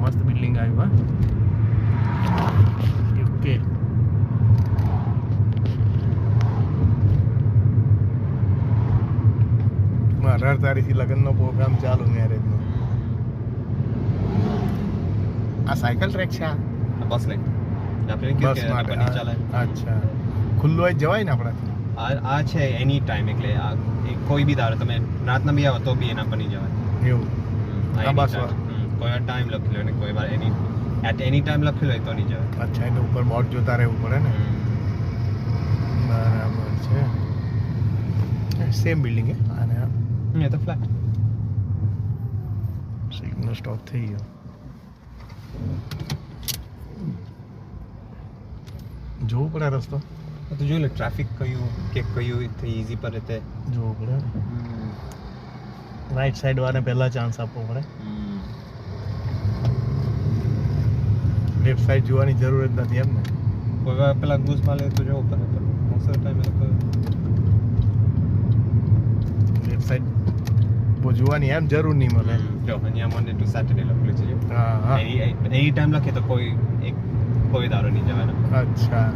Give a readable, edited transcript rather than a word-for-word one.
મસ્ત બિલ્ડિંગ આવ્યું હા ઓકે મારા 18 તારીખથી લગ્નનો પ્રોગ્રામ ચાલુ મેરેજનો આ સાયકલ ટ્રેક છે બસ લાઈન આપણે બસ માટે અચ્છા ખુલ્લું હોય જવાય ને આપણાથી આ છે એની ટાઈમ એટલે કોઈ બી દારો તમે રાતના બી આવો તો બી એના પર નહીં જવાય એવું આ બસ કોઈ વાર ટાઈમ લખી લો ને કોઈ વાર એટ એની ટાઈમ લખી લો તો નહીં જવાય અચ્છા એટલે ઉપર બોર્ડ જોતા રહેવું પડે ને બરાબર છે સેમ બિલ્ડિંગ હે અને એ તો ફ્લેટ સિગ્નલ સ્ટોપ થઈ ગયો જોવું પડે રસ્તો તો જોઈ લે ટ્રાફિક કયું ઈઝી પર રહેતે જોવું પડે રાઈટ સાઈડ વાળાને પહેલા ચાન્સ આપવો પડે લેફ્ટ સાઈડ જોવાની જરૂર જ નથી એમ ને કોઈ વાર પેલા ઘૂસ માં લે તો જોવું પડે પણ most of time left side જોવાની એમ જરૂર નહીં મળે જો અહીંયા મંડે ટુ સેટરડે લખેલું છે હા હા એની ટાઈમ લખે તો કોઈ દારો નહીં જવાના અચ્છા